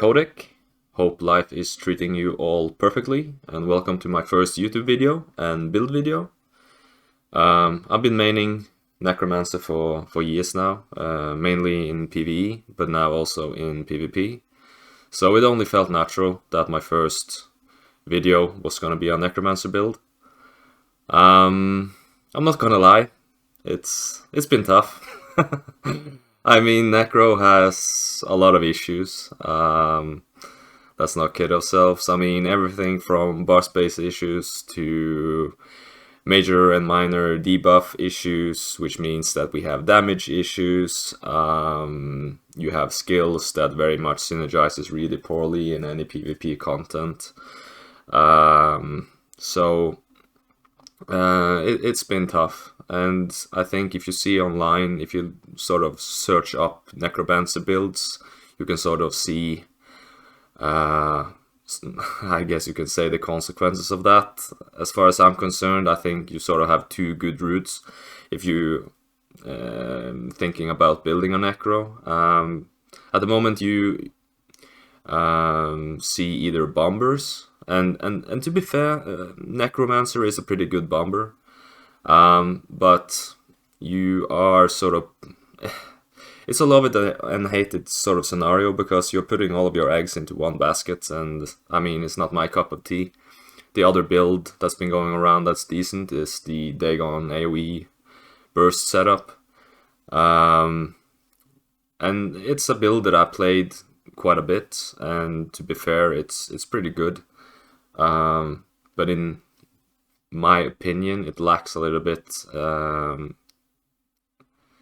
Codec. Hope life is treating you all perfectly, and welcome to my first YouTube video and build video. I've been maining Necromancer for years now, mainly in PvE, but now also in PvP. So it only felt natural that my first video was gonna be a Necromancer build. I'm not gonna lie, it's been tough. I mean, Necro has a lot of issues. Let's not kid ourselves. I mean, everything from bar space issues to major and minor debuff issues, which means that we have damage issues. You have skills that very much synergizes really poorly in any PvP content. It's been tough. And I think if you see online, if you sort of search up Necromancer builds, you can sort of see, I guess you can say, the consequences of that. As far as I'm concerned, I think you sort of have two good routes if you thinking about building a Necro. At the moment you see either bombers, and to be fair, Necromancer is a pretty good bomber. But you are sort of, it's a love it and hate it sort of scenario, because you're putting all of your eggs into one basket, and I mean, it's not my cup of tea. The other build that's been going around that's decent is the Dagon AoE burst setup. And it's a build that I played quite a bit, and to be fair, it's pretty good. But in my opinion, it lacks a little bit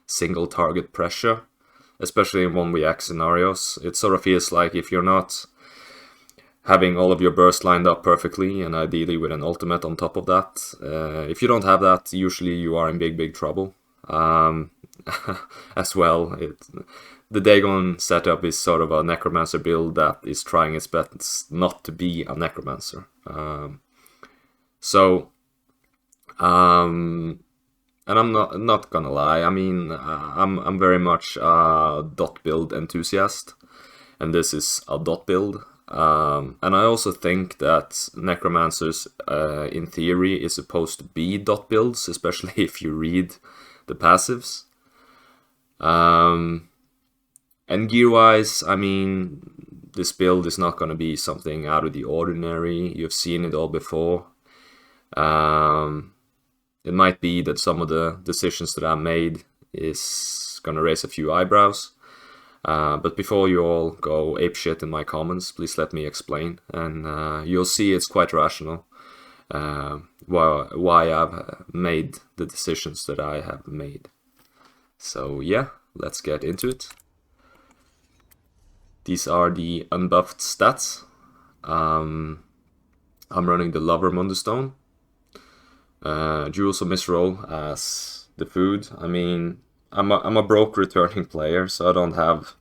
single target pressure, especially in 1vx scenarios. It sort of feels like if you're not having all of your bursts lined up perfectly, and ideally with an ultimate on top of that, if you don't have that, usually you are in big trouble. As well, the Dagon setup is sort of a Necromancer build that is trying its best not to be a Necromancer. And I'm not gonna lie, I mean, I'm very much a dot build enthusiast, and this is a dot build. And I also think that Necromancers, in theory, is supposed to be dot builds, especially if you read the passives. And gear-wise, I mean, this build is not gonna be something out of the ordinary. You've seen it all before. It might be that some of the decisions that I made is gonna raise a few eyebrows. But before you all go apeshit in my comments, please let me explain, and you'll see it's quite rational why I've made the decisions that I have made. So yeah, let's get into it. These are the unbuffed stats. I'm running the Lover Mundustone. Jewels of Misroll as the food. I mean, I'm a broke returning player, so I don't have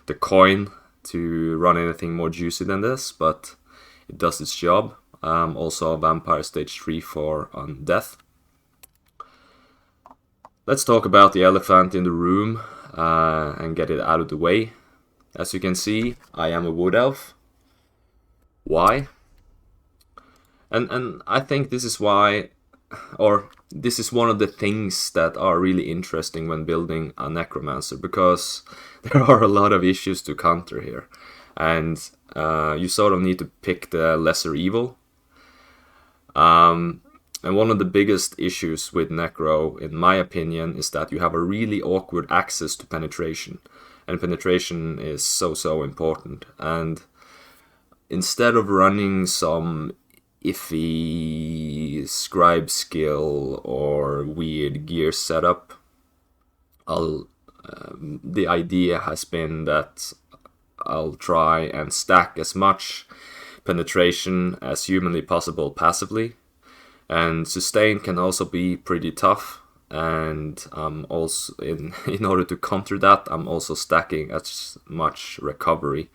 the coin to run anything more juicy than this, but it does its job. Also Vampire Stage 3 for Undeath. Let's talk about the elephant in the room and get it out of the way. As you can see, I am a wood elf. Why? And I think this is why, or this is one of the things that are really interesting when building a Necromancer, because there are a lot of issues to counter here, and you sort of need to pick the lesser evil. And one of the biggest issues with Necro, in my opinion, is that you have a really awkward access to penetration, and penetration is so important. And instead of running some iffy scribe skill or weird gear setup, the idea has been that I'll try and stack as much penetration as humanly possible passively, and sustain can also be pretty tough. And also in order to counter that, I'm also stacking as much recovery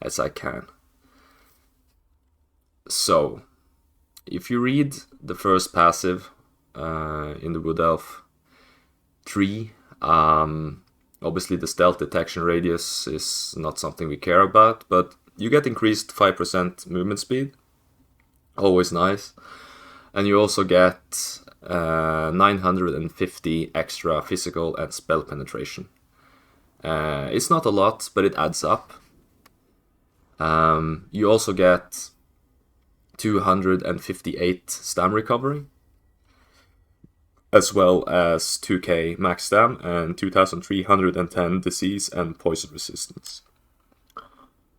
as I can. So if you read the first passive in the Wood Elf tree, obviously the stealth detection radius is not something we care about, but You get increased 5% movement speed, always nice. And you also get 950 extra physical and spell penetration. It's not a lot, but it adds up. You also get 258 stam recovery, as well as 2k max stam and 2310 disease and poison resistance.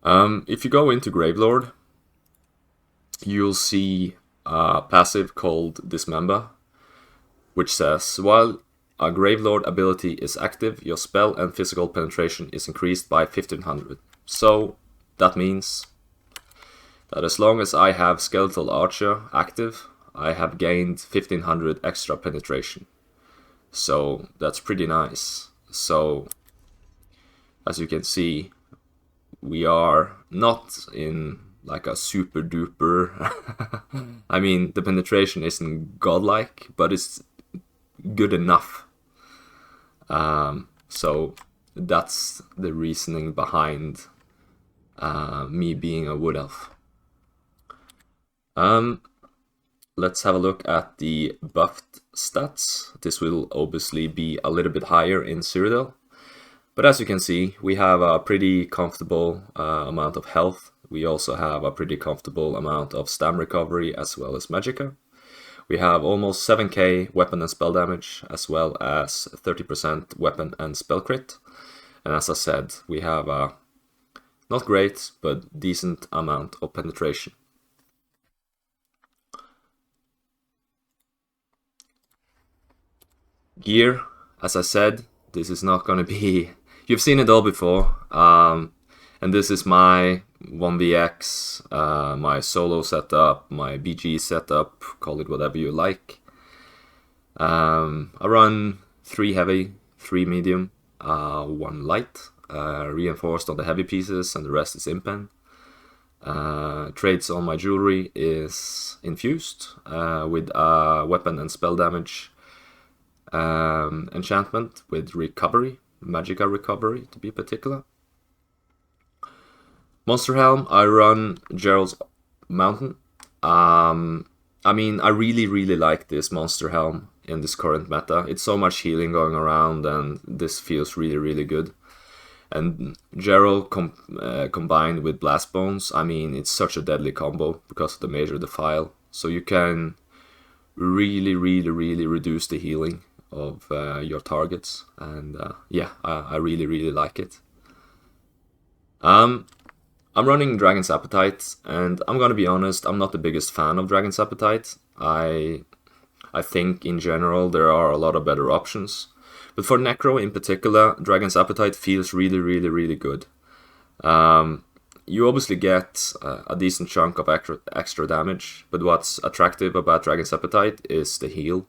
If you go into Gravelord, you'll see a passive called Dismember, which says, while a Gravelord ability is active, your spell and physical penetration is increased by 1500. So that means that as long as I have Skeletal Archer active, I have gained 1500 extra penetration. So that's pretty nice. So as you can see, we are not in like a super duper I mean, the penetration isn't godlike, but it's good enough. So that's the reasoning behind me being a wood elf. Let's have a look at the buffed stats. This will obviously be a little bit higher in Cyrodiil, but as you can see, we have a pretty comfortable amount of health. We also have a pretty comfortable amount of stam recovery as well as magicka. We have almost 7k weapon and spell damage, as well as 30% weapon and spell crit. And as I said, we have a not great, but decent amount of penetration. Gear, as I said, this is not going to be... You've seen it all before. And this is my 1vx, my solo setup, my BG setup, call it whatever you like. I run 3 heavy, 3 medium, 1 light, reinforced on the heavy pieces, and the rest is impen. Traits on my jewelry is infused with weapon and spell damage enchantment with recovery, magicka recovery to be particular. Monster Helm, I run Gerald's Mountain. I mean, I really like this Monster Helm in this current meta. It's so much healing going around, and this feels really good. And Gerald combined with Blast Bones, I mean, it's such a deadly combo because of the Major Defile. So you can really reduce the healing of your targets, and yeah, I really like it. I'm running Dragon's Appetite, and I'm gonna be honest, I'm not the biggest fan of Dragon's Appetite. I think in general there are a lot of better options, but for Necro in particular, Dragon's Appetite feels really good. You obviously get a decent chunk of extra damage, but what's attractive about Dragon's Appetite is the heal.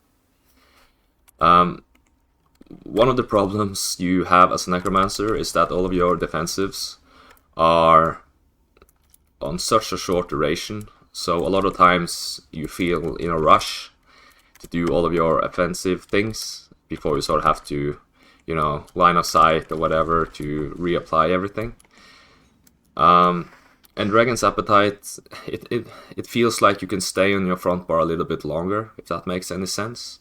One of the problems you have as a Necromancer is that all of your defensives are on such a short duration, so a lot of times you feel in a rush to do all of your offensive things before you sort of have to, you know, line of sight or whatever to reapply everything. And Dragon's Appetite, it feels like you can stay on your front bar a little bit longer, if that makes any sense.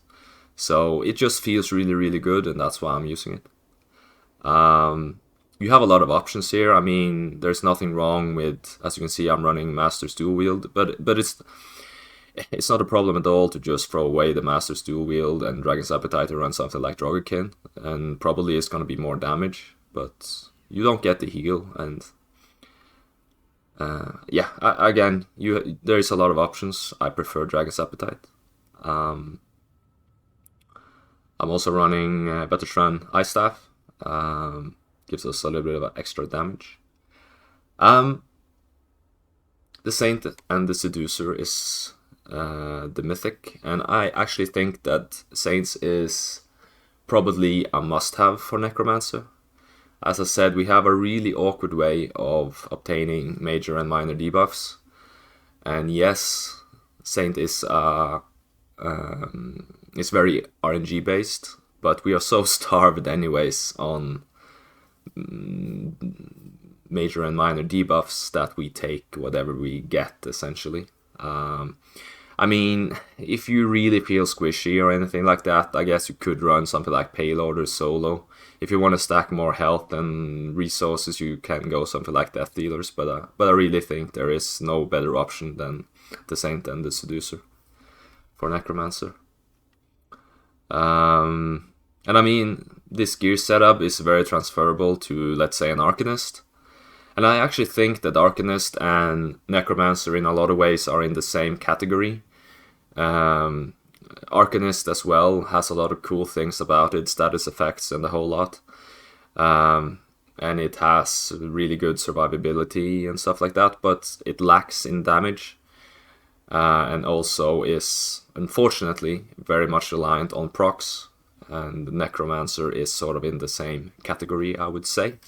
So it just feels really good, and that's why I'm using it. You have a lot of options here. I mean, there's nothing wrong with, as you can see, I'm running Master's Dual Wield, but it's not a problem at all to just throw away the Master's Dual Wield and Dragon's Appetite to run something like Drogokin, and probably it's going to be more damage, but you don't get the heal, and yeah, again, there is a lot of options. I prefer Dragon's Appetite. I'm also running Veteran Ice Staff. Gives us a little bit of extra damage. The Saint and the Seducer is the Mythic, and I actually think that Saints is probably a must-have for Necromancer. As I said, we have a really awkward way of obtaining major and minor debuffs, and yes, Saint is it's very RNG based, but we are so starved anyways on major and minor debuffs that we take whatever we get, essentially. I mean, if you really feel squishy or anything like that, I guess you could run something like Payload or Solo. If you want to stack more health and resources, you can go something like Death Dealers, but I really think there is no better option than the Saint and the Seducer for Necromancer. And I mean, this gear setup is very transferable to, let's say, an Arcanist. And I actually think that Arcanist and Necromancer in a lot of ways are in the same category. Arcanist as well has a lot of cool things about it, status effects and the whole lot. And it has really good survivability and stuff like that, but it lacks in damage. And also is, unfortunately, very much reliant on procs. And Necromancer is sort of in the same category, I would say.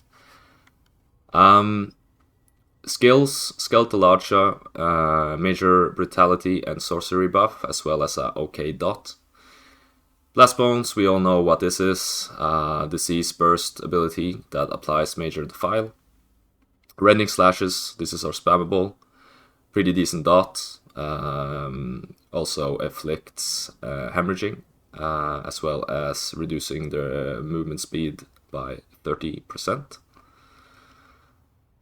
Skills, Skeletal Archer, Major Brutality and Sorcery buff, as well as a OK dot. Blast Bones, we all know what this is. Disease Burst ability that applies Major Defile. Rending Slashes, this is our spammable. Pretty decent dot. Also afflicts hemorrhaging, as well as reducing the movement speed by 30%.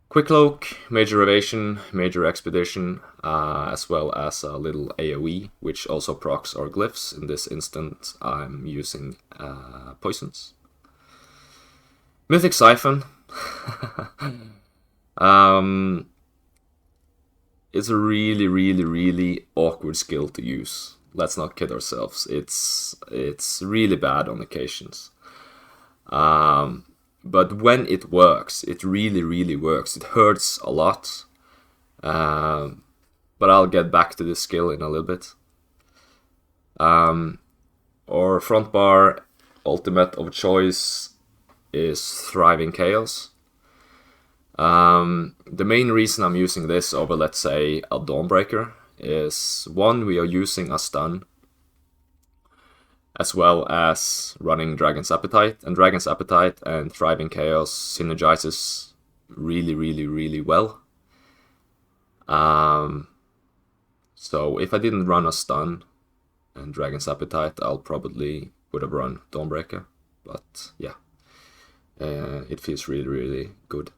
Quick Cloak, Major Evasion, Major Expedition, as well as a little AoE, which also procs our glyphs. In this instant, I'm using Poisons. Mythic Siphon. It's a really awkward skill to use. Let's not kid ourselves. It's really bad on occasions. But when it works, it really works. It hurts a lot. But I'll get back to this skill in a little bit. Our front bar ultimate of choice is Thriving Chaos. The main reason I'm using this over, let's say, a Dawnbreaker is, one, we are using a stun, as well as running Dragon's Appetite. And Dragon's Appetite and Thriving Chaos synergizes really well. So if I didn't run a stun and Dragon's Appetite, I'll probably would have run Dawnbreaker. But yeah, it feels really good.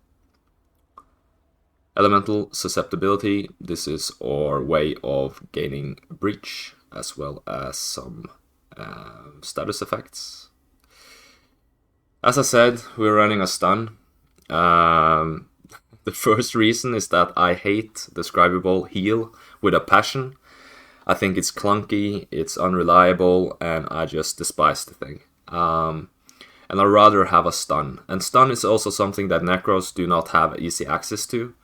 Elemental Susceptibility, this is our way of gaining Breach, as well as some status effects. As I said, we're running a stun. The first reason is that I hate Describable Heal with a passion. I think it's clunky, it's unreliable, and I just despise the thing. And I'd rather have a stun. And stun is also something that Necros do not have easy access to.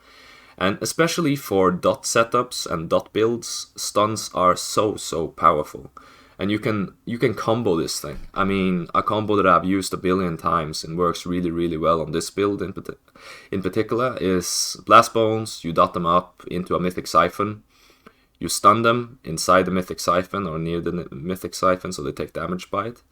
And especially for dot setups and dot builds, stuns are so powerful. And you can combo this thing. I mean, a combo that I've used a billion times and works really well on this build in particular is Blast Bones. You dot them up into a Mythic Siphon. You stun them inside the Mythic Siphon or near the Mythic Siphon, so they take damage by it.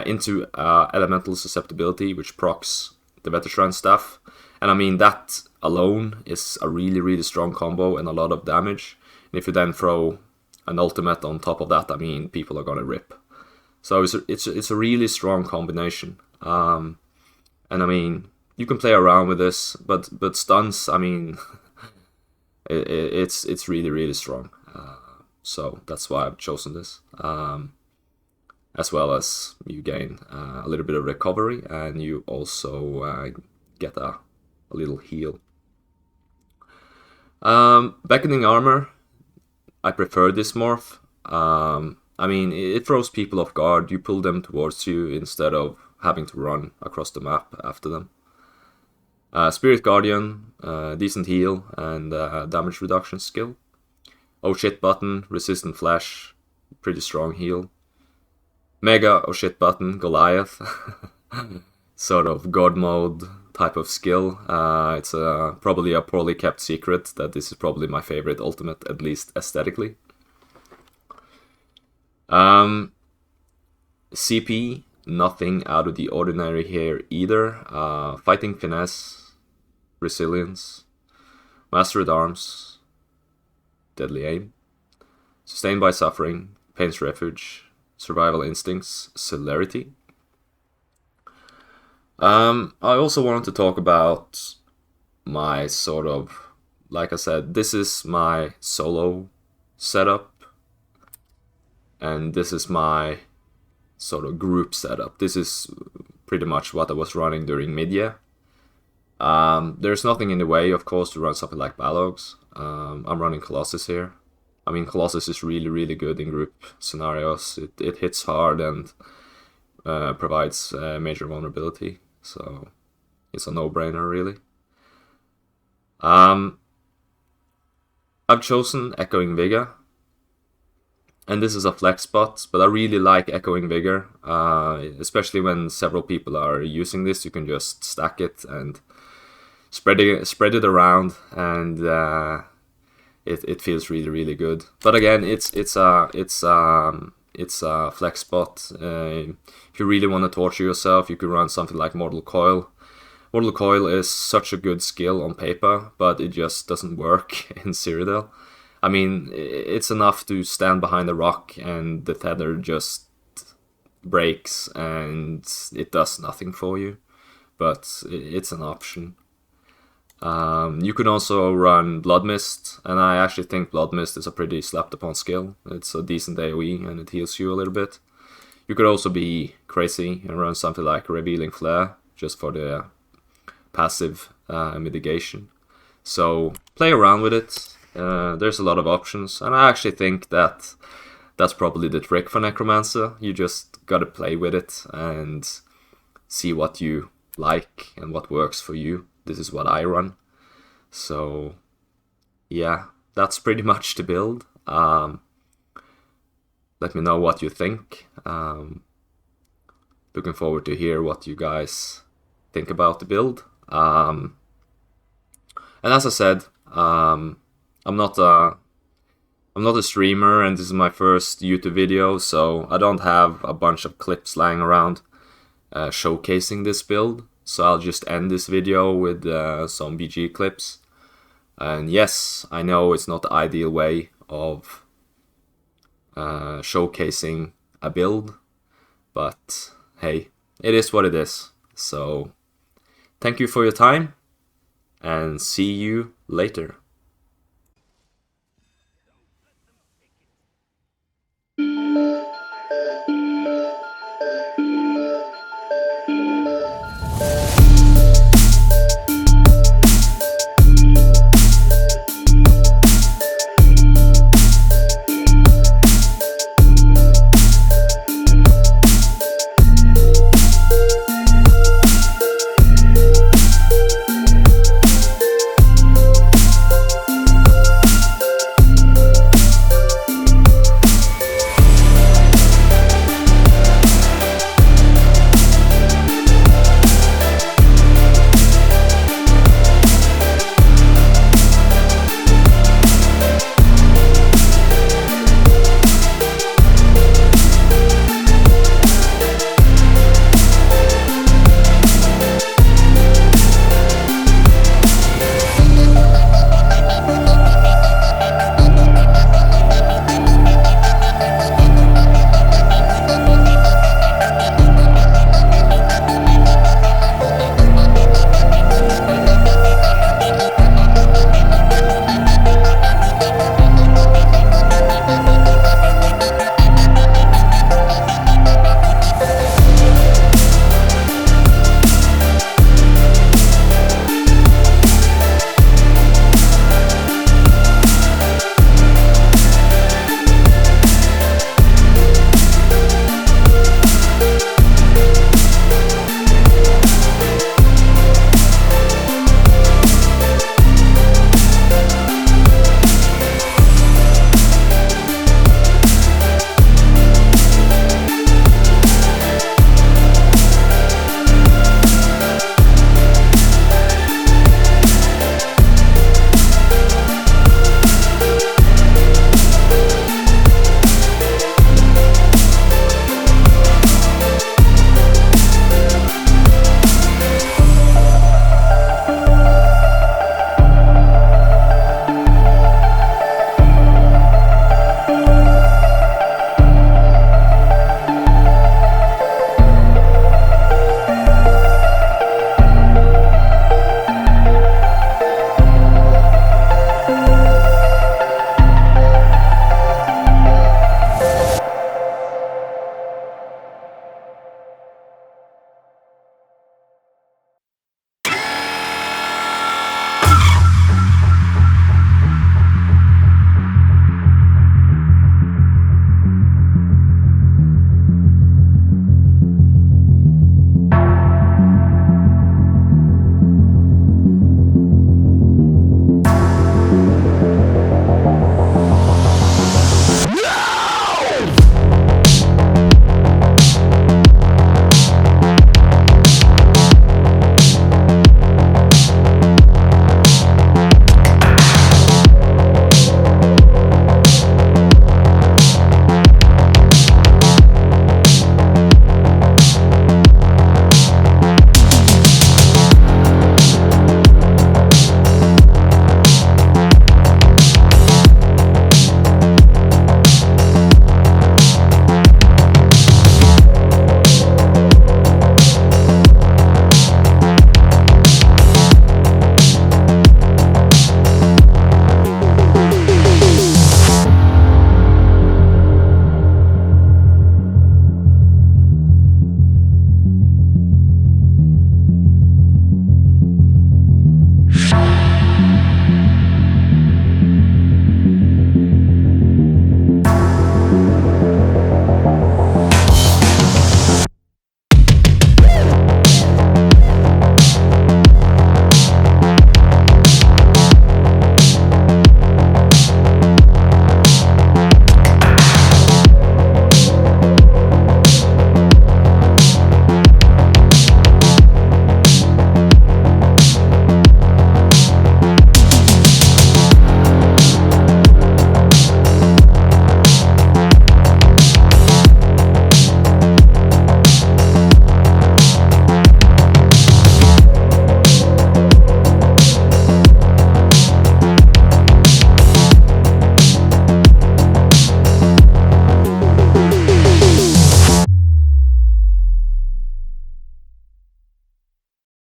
Into Elemental Susceptibility, which procs the Veteran Staff. And I mean, that alone is a really strong combo and a lot of damage. And if you then throw an ultimate on top of that, I mean, people are gonna rip. So it's a really strong combination. And I mean, you can play around with this, but stuns, I mean, it's really strong. So that's why I've chosen this. As well as you gain a little bit of recovery, and you also get a little heal. Beckoning Armor, I prefer this morph. I mean, it throws people off guard. You pull them towards you instead of having to run across the map after them. Spirit Guardian, decent heal and damage reduction skill. Oh shit button, resistant flash, pretty strong heal. Mega oh shit button, Goliath, sort of god mode type of skill. It's probably a poorly kept secret that this is probably my favorite ultimate, at least aesthetically. CP, nothing out of the ordinary here either. Fighting Finesse, resilience, master at arms, deadly aim, sustained by suffering, pain's refuge, survival instincts, celerity. I also wanted to talk about my sort of, like I said, this is my solo setup, and this is my sort of group setup. This is pretty much what I was running during mid-year. There's nothing in the way, of course, to run something like Balrogs. I'm running Colossus here. I mean, Colossus is really, really good in group scenarios. It hits hard and provides major vulnerability, so it's a no-brainer, really. I've chosen Echoing Vigor, and this is a flex spot, but I really like Echoing Vigor, especially when several people are using this. You can just stack it and spread it around, and it feels really, really good. But again, it's a flex spot. If you really want to torture yourself, you could run something like Mortal Coil. Mortal Coil is such a good skill on paper, but it just doesn't work in Cyrodiil. I mean, it's enough to stand behind a rock and the tether just breaks and it does nothing for you, but it's an option. You could also run Blood Mist, and I actually think Blood Mist is a pretty slapped upon skill. It's a decent AoE and it heals you a little bit. You could also be crazy and run something like Revealing Flare, just for the passive mitigation. So play around with it. There's a lot of options, and I actually think that that's probably the trick for Necromancer. You just gotta play with it and see what you like and what works for you. This is what I run. So yeah, that's pretty much the build. Let me know what you think. Looking forward to hear what you guys think about the build. And as I said, I'm not a streamer, and this is my first YouTube video, so I don't have a bunch of clips lying around showcasing this build. So I'll just end this video with some BG clips. And yes, I know it's not the ideal way of showcasing a build, but hey, it is what it is. So thank you for your time, and see you later.